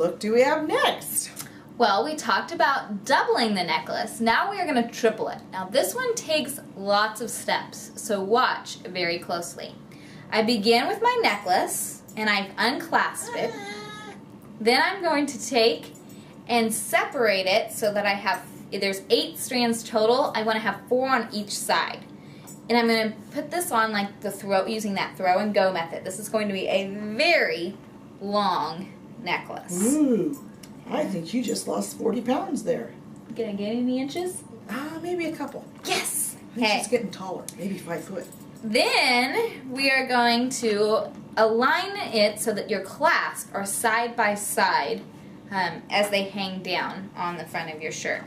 look do we have next? Well, we talked about doubling the necklace. Now we are going to triple it. Now this one takes lots of steps, so watch very closely. I begin with my necklace and I've unclasped it. Then I'm going to take and separate it so that I have, there's 8 strands total. I want to have 4 on each side. And I'm going to put this on like the throw, using that throw and go method. This is going to be a very long necklace. Ooh. I think you just lost 40 pounds there. Gonna get any inches? Maybe a couple. Yes! I think she's getting taller, maybe 5 foot. Then we are going to align it so that your clasps are side by side as they hang down on the front of your shirt.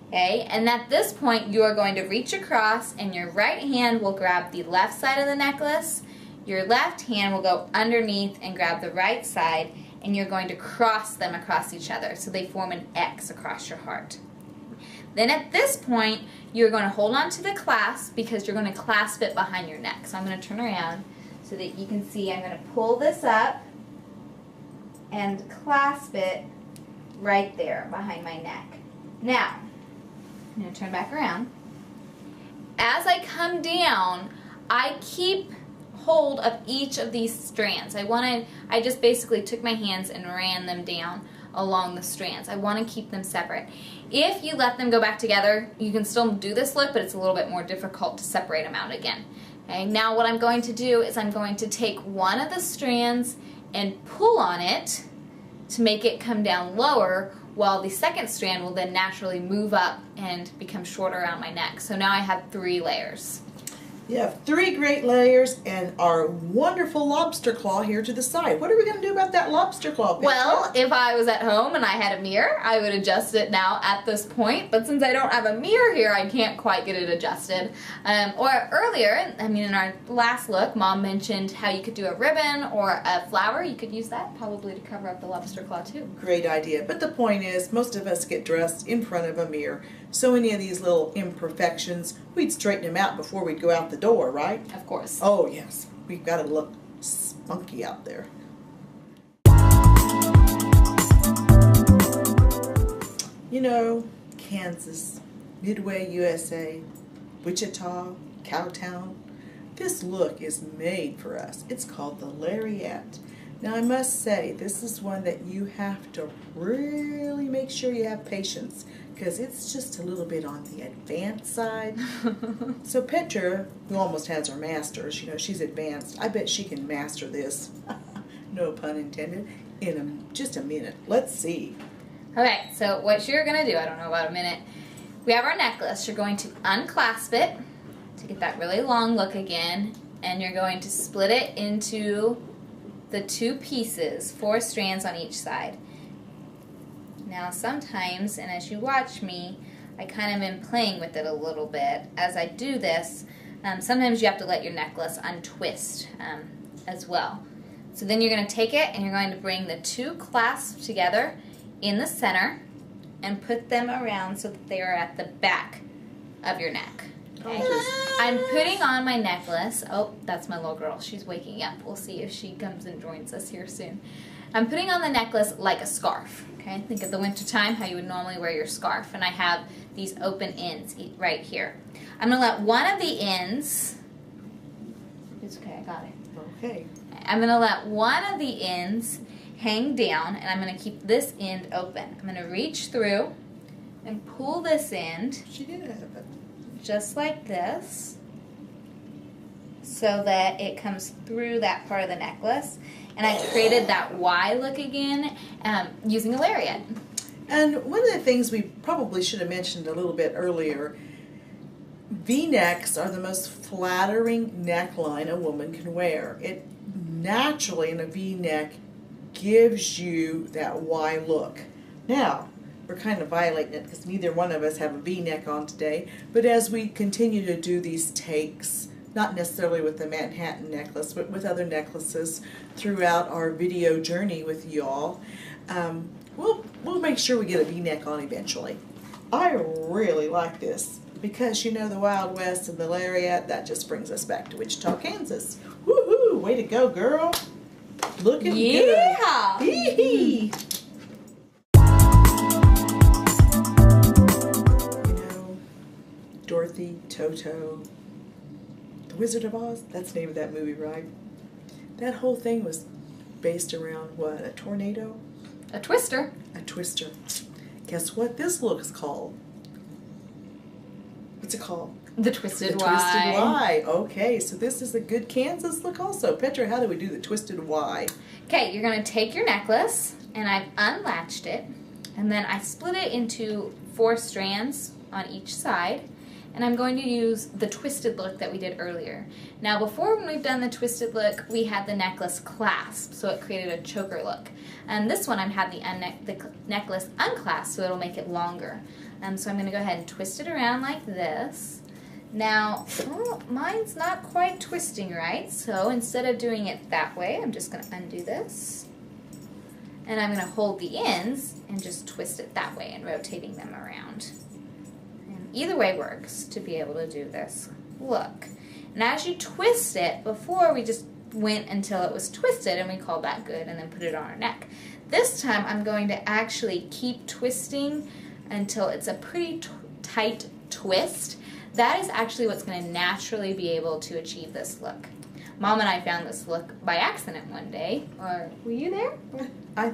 Okay, and at this point you are going to reach across and your right hand will grab the left side of the necklace, your left hand will go underneath and grab the right side, and you're going to cross them across each other so they form an X across your heart. Then at this point, you're going to hold on to the clasp because you're going to clasp it behind your neck. So I'm going to turn around so that you can see I'm going to pull this up and clasp it right there behind my neck. Now, I'm going to turn back around. As I come down, I keep hold of each of these strands. I just basically took my hands and ran them down along the strands. I want to keep them separate. If you let them go back together, you can still do this look, but it's a little bit more difficult to separate them out again. Okay, now what I'm going to do is I'm going to take one of the strands and pull on it to make it come down lower, while the second strand will then naturally move up and become shorter around my neck. So now I have 3 layers. You have 3 great layers and our wonderful lobster claw here to the side. What are we going to do about that lobster claw, Petra? Well, if I was at home and I had a mirror, I would adjust it now at this point. But since I don't have a mirror here, I can't quite get it adjusted. Or earlier, I mean in our last look, Mom mentioned how you could do a ribbon or a flower. You could use that probably to cover up the lobster claw too. Great idea. But the point is, most of us get dressed in front of a mirror. So any of these little imperfections, we'd straighten them out before we'd go out the door, right? Of course. Oh, yes. We've got to look spunky out there. You know, Kansas, Midway, USA, Wichita, Cowtown. This look is made for us. It's called the lariat. Now, I must say, this is one that you have to really make sure you have patience, because it's just a little bit on the advanced side. So Petra, who almost has her master's, you know, she's advanced. I bet she can master this, no pun intended, in just a minute. Let's see. Okay, so what you're going to do, I don't know about a minute, we have our necklace. You're going to unclasp it to get that really long look again, and you're going to split it into the 2 pieces, 4 strands on each side. Now sometimes, and as you watch me, I kind of am playing with it a little bit. As I do this, sometimes you have to let your necklace untwist as well. So then you're going to take it and you're going to bring the 2 clasps together in the center and put them around so that they are at the back of your neck. Okay? I'm putting on my necklace. Oh, that's my little girl. She's waking up. We'll see if she comes and joins us here soon. I'm putting on the necklace like a scarf. Okay, think of the winter time, how you would normally wear your scarf. And I have these open ends right here. I'm going to let one of the ends, it's okay, I got it. Okay. I'm going to let one of the ends hang down, and I'm going to keep this end open. I'm going to reach through and pull this end. She did have it. Just like this, so that it comes through that part of the necklace. And I created that Y look again using a lariat. And one of the things we probably should have mentioned a little bit earlier, V-necks are the most flattering neckline a woman can wear. It naturally, in a V-neck, gives you that Y look. Now, we're kind of violating it because neither one of us have a V-neck on today, but as we continue to do these takes, not necessarily with the Manhattan necklace, but with other necklaces throughout our video journey with y'all, we'll make sure we get a V-neck on eventually. I really like this because, you know, the Wild West and the lariat, that just brings us back to Wichita, Kansas. Woohoo! Way to go, girl. Looking good. Yeah! Hee-hee. Dorothy, Toto, The Wizard of Oz. That's the name of that movie, right? That whole thing was based around what? A tornado? A twister. A twister. Guess what this look is called? What's it called? The Twisted The Y. Twisted Y. Okay, so this is a good Kansas look also. Petra, how do we do the Twisted Y? Okay, you're going to take your necklace, and I've unlatched it, and then I split it into 4 strands on each side, and I'm going to use the twisted look that we did earlier. Now, before when we've done the twisted look, we had the necklace clasped, so it created a choker look. And this one, I've had the necklace unclasped, so it'll make it longer. So I'm going to go ahead and twist it around like this. Now, mine's not quite twisting right, so instead of doing it that way, I'm just going to undo this. And I'm going to hold the ends and just twist it that way and rotating them around. And either way works to be able to do this look. And as you twist it, before we just went until it was twisted and we called that good and then put it on our neck. This time I'm going to actually keep twisting until it's a pretty tight twist. That is actually what's going to naturally be able to achieve this look. Mom and I found this look by accident one day. Or were you there? I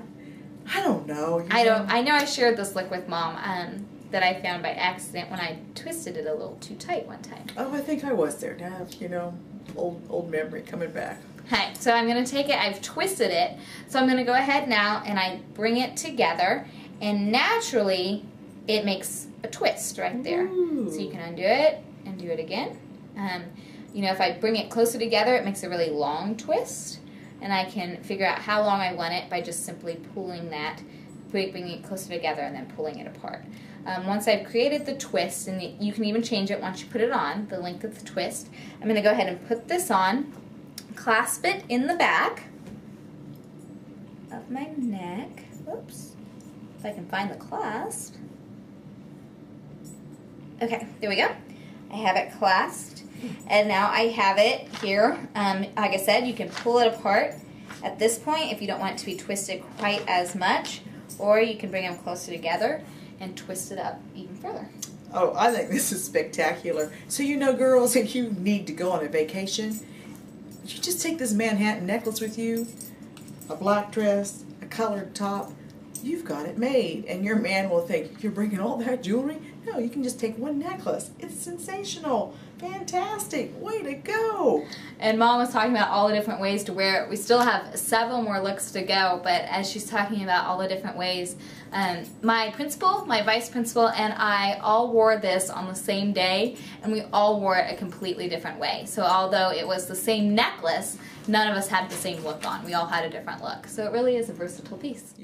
don't know. I know I shared this look with Mom that I found by accident when I twisted it a little too tight one time. Oh, I think I was there. Now, old memory coming back. Okay, so I'm going to take it, I've twisted it, so I'm going to go ahead now and I bring it together, and naturally it makes a twist right there. Ooh. So you can undo it and do it again. If I bring it closer together, it makes a really long twist, and I can figure out how long I want it by just simply pulling that, bringing it closer together and then pulling it apart. Once I've created the twist, and you can even change it once you put it on, the length of the twist, I'm going to go ahead and put this on, clasp it in the back of my neck. Oops. If I can find the clasp. Okay, there we go. I have it clasped, and now I have it here. Like I said, you can pull it apart at this point if you don't want it to be twisted quite as much, or you can bring them closer together and twist it up even further. Oh, I think this is spectacular. So girls, if you need to go on a vacation, you just take this Manhattan necklace with you, a black dress, a colored top, you've got it made. And your man will think, you're bringing all that jewelry? No, you can just take one necklace. It's sensational. Fantastic. Way to go. And Mom was talking about all the different ways to wear it. We still have several more looks to go, but as she's talking about all the different ways, my principal, my vice principal, and I all wore this on the same day, and we all wore it a completely different way. So although it was the same necklace, none of us had the same look on. We all had a different look. So it really is a versatile piece.